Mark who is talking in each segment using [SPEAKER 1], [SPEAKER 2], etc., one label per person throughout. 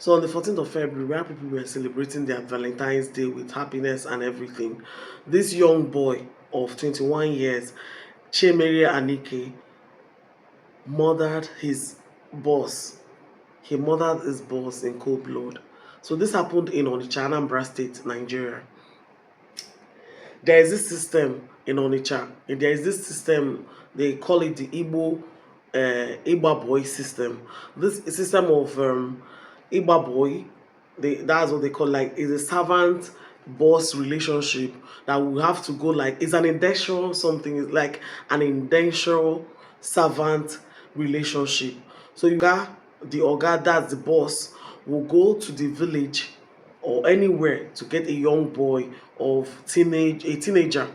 [SPEAKER 1] So on the 14th of February, where people were celebrating their Valentine's Day with happiness and everything, this young boy of 21 years, Chiemelie Anieke, murdered his boss. He murdered his boss in cold blood. So this happened in Onitsha, Anambra State, Nigeria. There is this system in Onitsha. There is this system, they call it the Igba boy system. This system of Igba boy, that's what they call, like, is a servant boss relationship that will have to go, like, it's an indenture something. It's like an indenture servant relationship. So you got the oga, that's the boss, will go to the village or anywhere to get a young boy of a teenager,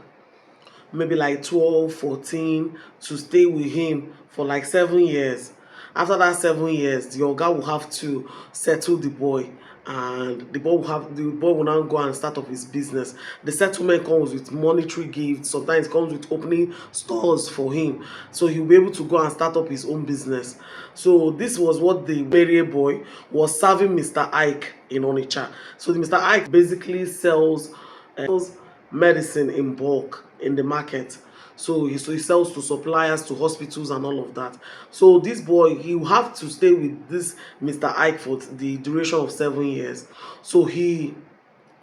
[SPEAKER 1] maybe like 12, 14, to stay with him for like 7 years. After that 7 years, the oga will have to settle the boy, and the boy will now go and start up his business. The settlement comes with monetary gifts, sometimes it comes with opening stores for him, so he'll be able to go and start up his own business. So this was what the Mary boy was serving Mr. Iyke in Onitsha. So the Mr. Iyke basically sells medicine in bulk in the market. So he sells to suppliers, to hospitals, and all of that. So this boy, he will have to stay with this Mr. Iyke for the duration of 7 years. So the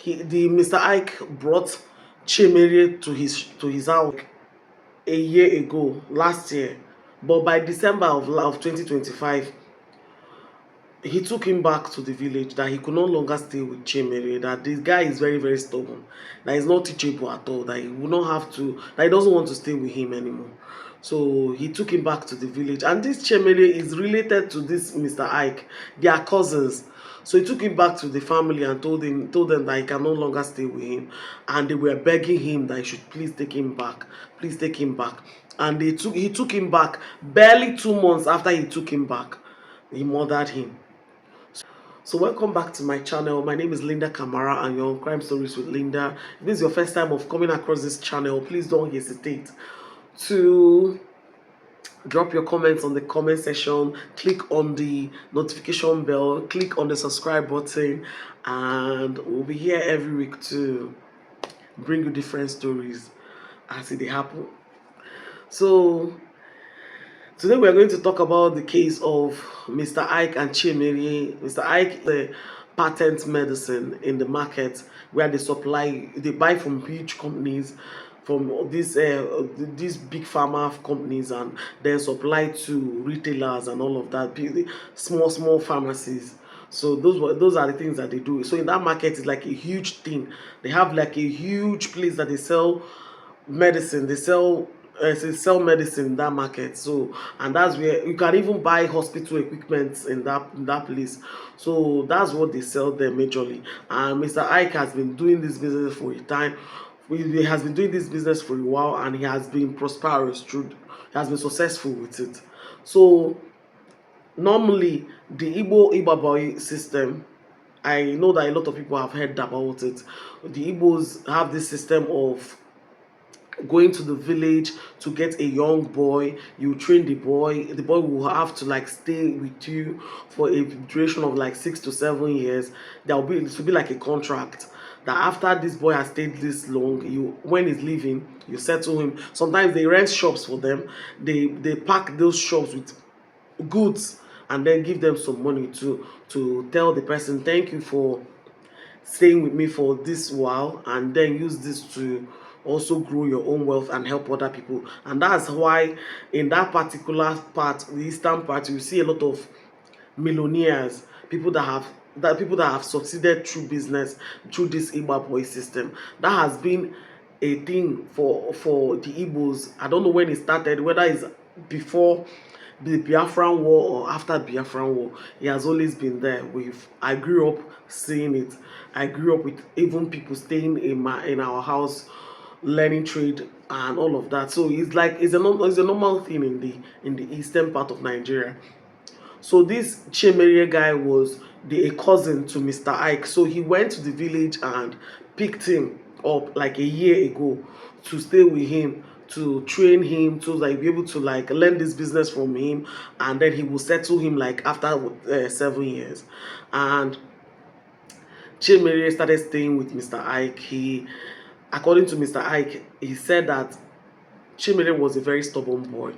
[SPEAKER 1] Mr. Iyke brought Chiemelie to his house a year ago, last year. But by December of 2025, he took him back to the village, that he could no longer stay with Chiemelie, that this guy is very, very stubborn, that he's not teachable at all, that he will not have to, that he doesn't want to stay with him anymore. So he took him back to the village. And this Chiemelie is related to this Mr. Iyke. They are cousins. So he took him back to the family and told them that he can no longer stay with him. And they were begging him that he should please take him back. Please take him back. And he took him back. Barely 2 months after he took him back, he murdered him. So welcome back to my channel. My name is Linda Kamara and you're on Crime Stories with Linda. If this is your first time of coming across this channel, please don't hesitate to drop your comments on the comment section, click on the notification bell, click on the subscribe button, and we'll be here every week to bring you different stories as they happen. So today we are going to talk about the case of Mr. Iyke and Chiemelie. Mr. Iyke is a patent medicine in the market where they buy from huge companies, from these big pharma companies, and then supply to retailers and all of that, small pharmacies. So those are the things that they do. So in that market, it's like a huge thing. They have like a huge place that they sell medicine. They sell medicine in that market. So, and that's where you can even buy hospital equipment in that place. So that's what they sell there majorly. And Mr. Iyke has been doing this business for a time. He has been doing this business for a while, and he has been prosperous through. He has been successful with it. So normally the Igba boy system, I know that a lot of people have heard about it. The Igbos have this system of going to the village to get a young boy. You train the boy will have to like stay with you for a duration of like 6 to 7 years. It will be like a contract that after this boy has stayed this long, when he's leaving, you settle him. Sometimes they rent shops for them. They pack those shops with goods and then give them some money to tell the person, thank you for staying with me for this while, and then use this to also grow your own wealth and help other people. And that's why in that particular part, the eastern part, you see a lot of millionaires, people that have succeeded through business, through this Igba boy system. That has been a thing for the Igbos. I don't know when it started, whether it's before the Biafran War or after Biafran War. It has always been there. I grew up seeing it. I grew up with even people staying in our house, learning trade and all of that. So it's a normal thing in the eastern part of Nigeria. So this Chiemelie guy was a cousin to Mr. Iyke. So he went to the village and picked him up like a year ago to stay with him, to train him to like be able to like learn this business from him, and then he will settle him like after 7 years. And Chiemelie started staying with Mr. Ike. According to Mr. Ike, he said that Chiemelie was a very stubborn boy.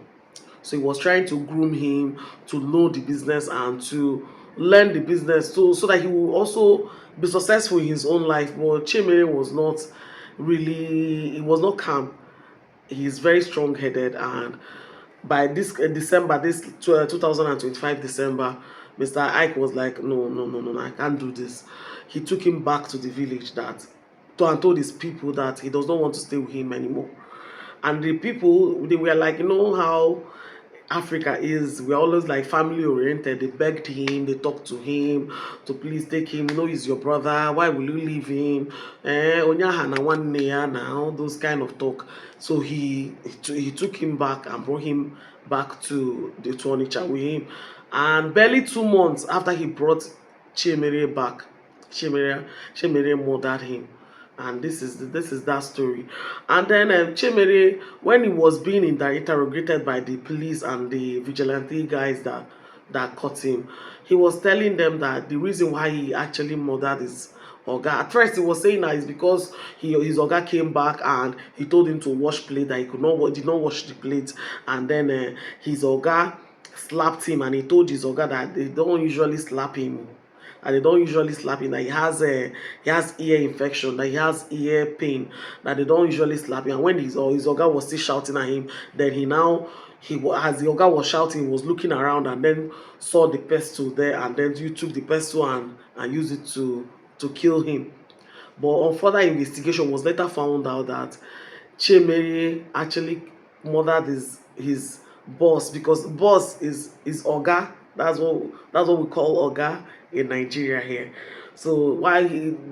[SPEAKER 1] So he was trying to groom him to know the business and to learn the business so that he will also be successful in his own life. But Chiemelie was not really, he was not calm. He's very strong headed, and by this December, this 2025 December, Mr. Ike was like, no, no, no, no, no, I can't do this. He took him back to the village and told his people that he does not want to stay with him anymore. And the people, they were like, you know how Africa is, we're always like family oriented. They begged him, they talked to him to please take him. You know, he's your brother. Why will you leave him? Onyaha na one year now, those kind of talk. So he took him back and brought him back to Onitsha with him. And barely 2 months after he brought Chiemelie back, Chiemelie murdered him. And this is that story. And then Chiemelie, when he was being interrogated by the police and the vigilante guys that caught him, he was telling them that the reason why he actually murdered his oga, at first he was saying that it's because his oga came back and he told him to wash plate, that he did not wash the plate, and then his oga slapped him, and he told his oga that they don't usually slap him, and they don't usually slap him, that he has ear infection, that he has ear pain, that they don't usually slap him. And when his oga was still shouting at him, then as the oga was shouting, he was looking around and then saw the pestle there, and then you took the pestle and used it to kill him. But on further investigation, was later found out that Chiemelie actually murdered his boss, because boss is oga. That's what we call oga in Nigeria here. So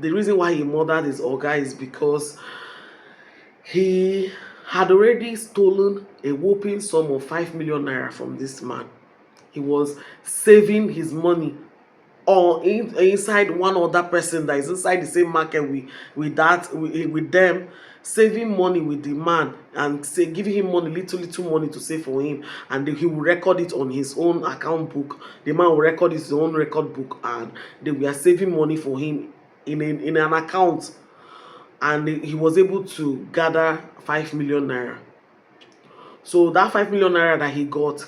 [SPEAKER 1] the reason why he murdered his oga is because he had already stolen a whopping sum of 5 million naira from this man. He was saving his money or inside one other person that is inside the same market with them, saving money with the man, and giving him money, little money to save for him, and he will record it on his own account book. The man will record his own record book, and they were saving money for him in an account, and he was able to gather 5 million naira. So that 5 million naira that he got,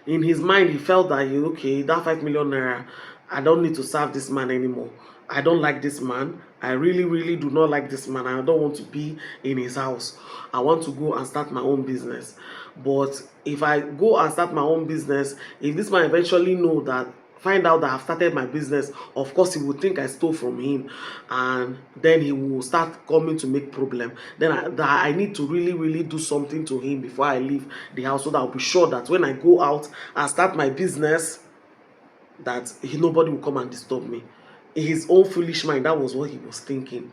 [SPEAKER 1] in his mind, he felt that okay, that 5 million naira, I don't need to serve this man anymore. I don't like this man. I really, really do not like this man. I don't want to be in his house. I want to go and start my own business. But if I go and start my own business, if this man eventually find out that I've started my business, of course he will think I stole from him, and then he will start coming to make problem. Then I need to really, really do something to him before I leave the house, so that I'll be sure that when I go out and start my business, that nobody will come and disturb me. In his own foolish mind, that was what he was thinking.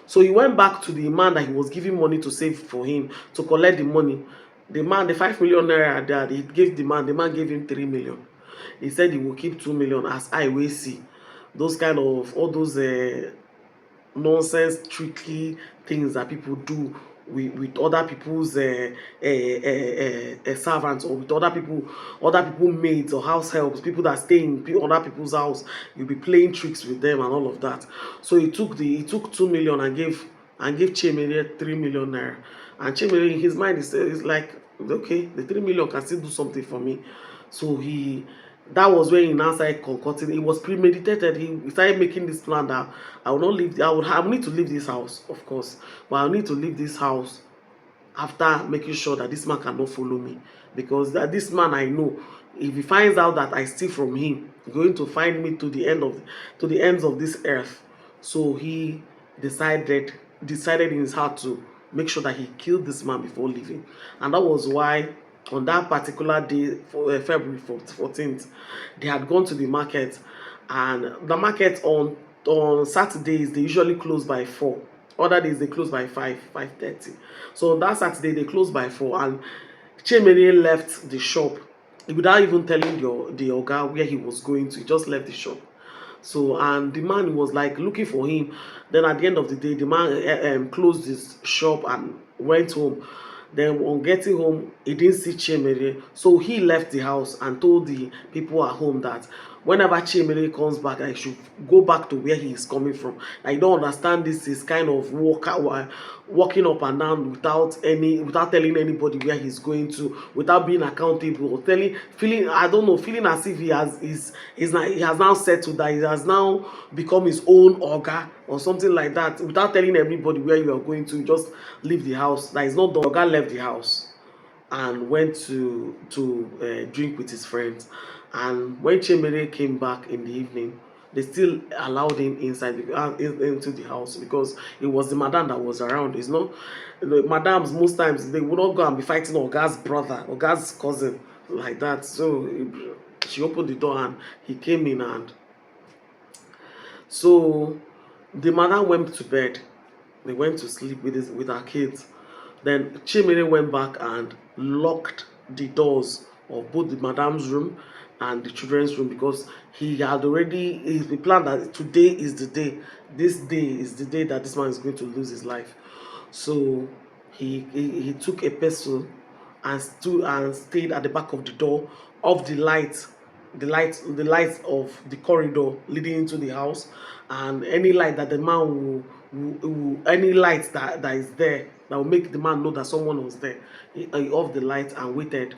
[SPEAKER 1] So he went back to the man that he was giving money to save for him, to collect the money. The man, the 5 million naira that he gave the man gave him 3 million. He said he will keep 2 million, as I will see. Those kind of, all those nonsense, tricky things that people do with other people's servants, or with other people maids or house helps, people that stay in other people's house. You'll be playing tricks with them and all of that. So he took 2 million and gave Chiemelie 3 million naira. And Chiemelie, in his mind, is like, okay, the 3 million can still do something for me. So that was when he now started concocting. It was premeditated. He started making this plan that I will not leave. I will need to leave this house, of course, but I'll need to leave this house after making sure that this man cannot follow me, because this man, I know, if he finds out that I steal from him, he's going to find me to the ends of this earth. So he decided in his heart to make sure that he killed this man before leaving. And that was why on that particular day, for February 14th, they had gone to the market. And the market on Saturdays, they usually close by 4. Other days they close by 5:30. So on that Saturday they closed by 4, and Chiemelie left the shop without even telling the oga where he was going to. He just left the shop. So, and the man was like looking for him. Then at the end of the day, the man closed his shop and went home. Then on getting home, he didn't see Chiemelie, so he left the house and told the people at home that whenever Chiemelie comes back, I should go back to where he is coming from. I don't understand this is kind of walking up and down without telling anybody where he's going to, without being accountable, or feeling, I don't know, feeling as if he has now settled, that he has now become his own oga or something like that, without telling everybody where you are going to. Just leave the house. That is not the oga left the house and went to drink with his friends. And when Chiemelie came back in the evening, they still allowed him into the house, because it was the madam that was around. It's not the madams, most times they would not go and be fighting Oga's brother, Oga's cousin, like that. So she opened the door and he came in, and so the madam went to bed. They went to sleep with her kids. Then Chiemelie went back and locked the doors of both the madam's room and the children's room, because he planned that today is the day. This day is the day that this man is going to lose his life. So he took a pestle and stood and stayed at the back of the door of the lights of the corridor leading into the house, and any light that the man any light that is there that will make the man know that someone was there. He off the light and waited,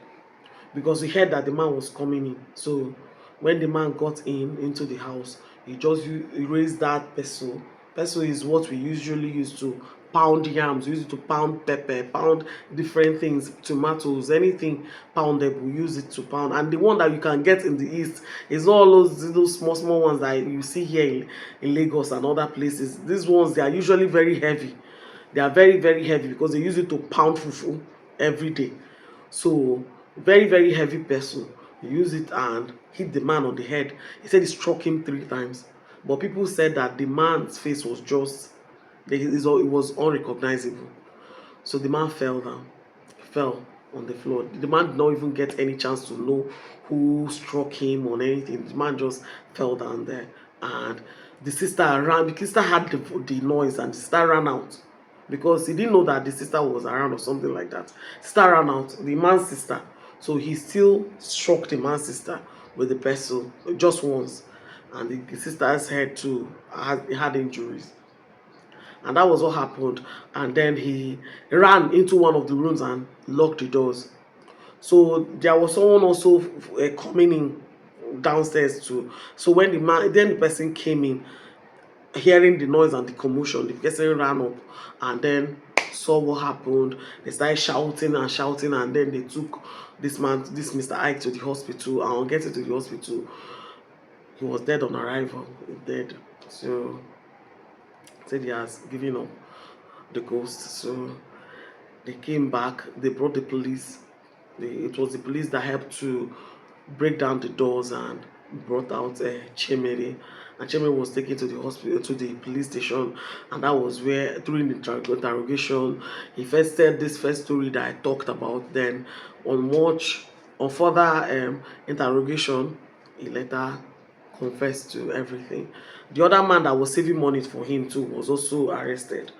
[SPEAKER 1] because he heard that the man was coming in. So when the man got into the house, he raised that pestle. Pestle is what we usually use to pound yams. We use it to pound pepper, pound different things, tomatoes, anything pounded. We use it to pound. And the one that you can get in the east is not all those small ones that you see here in Lagos and other places. These ones, they are usually very heavy. They are very, very heavy, because they use it to pound fufu every day. So very, very heavy pestle. He used it and hit the man on the head. He said he struck him 3 times. But people said that the man's face was just, it was unrecognizable. So the man fell down. He fell on the floor. The man did not even get any chance to know who struck him or anything. The man just fell down there. And the sister ran. The sister had the noise, and the sister ran out, because he didn't know that the sister was around or something like that. Sister ran out, the man's sister. So he still struck the man's sister with the pestle just once. And the sister's head too had injuries. And that was what happened. And then he ran into one of the rooms and locked the doors. So there was someone also coming in downstairs too. So when the person came in, hearing the noise and the commotion, the person ran up and then saw what happened. They started shouting and shouting, and then they took this Mr. Iyke, to the hospital. And on getting to the hospital, he was dead on arrival. Dead. So said he has given up the ghost. So they came back. They brought the police. It was the police that helped to break down the doors and brought out Chiemelie. And Chiemelie was taken to the hospital, to the police station, and that was where, during the interrogation, he first said this first story that I talked about. Then on further interrogation, he later confessed to everything. The other man that was saving money for him too was also arrested.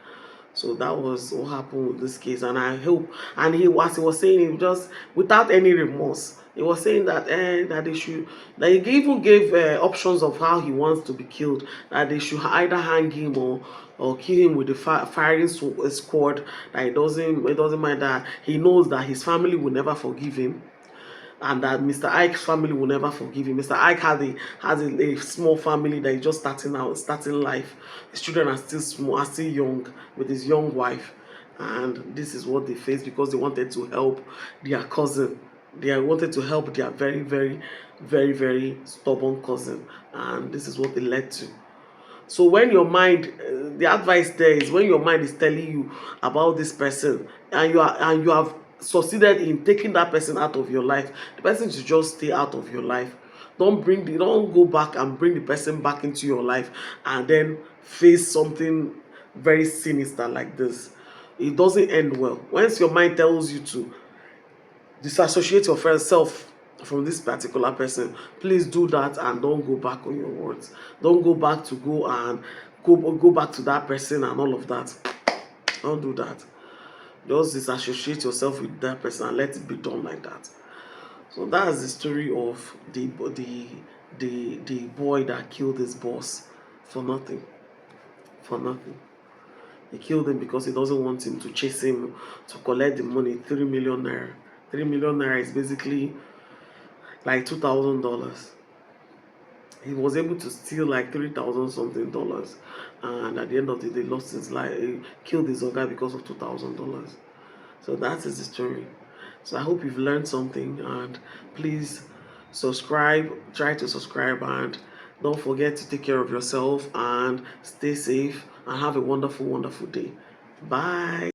[SPEAKER 1] So that was what happened with this case, and I hope. And he was saying, he just without any remorse, he was saying that that they should, that he even gave options of how he wants to be killed. That they should either hang him or kill him with the firing squad. That it doesn't matter. He knows that his family will never forgive him, and that Mr. Iyke's family will never forgive him. Mr. Iyke has a small family that is just starting life. His children are still small, are still young, with his young wife, and this is what they faced, because they wanted to help their cousin. They wanted to help their very, very, very, very stubborn cousin, and this is what they led to. So when your mind, the advice there is, when your mind is telling you about this person, and you have succeeded in taking that person out of your life, the person should just stay out of your life. Don't go back and bring the person back into your life and then face something very sinister like this. It doesn't end well. Once your mind tells you to disassociate yourself from this particular person, please do that, and don't go back on your words. Don't go back to go back to that person and all of that. Don't do that. Just disassociate yourself with that person and let it be done like that. So that's the story of the boy that killed his boss for nothing. For nothing. He killed him because he doesn't want him to chase him to collect the money, 3 million naira. 3 million naira is basically like $2,000. He was able to steal like 3,000 something dollars, and at the end of the day, lost his life. He killed his guy because of $2,000. So that is the story. So I hope you've learned something, and please subscribe. Try to subscribe, and don't forget to take care of yourself and stay safe and have a wonderful, wonderful day. Bye.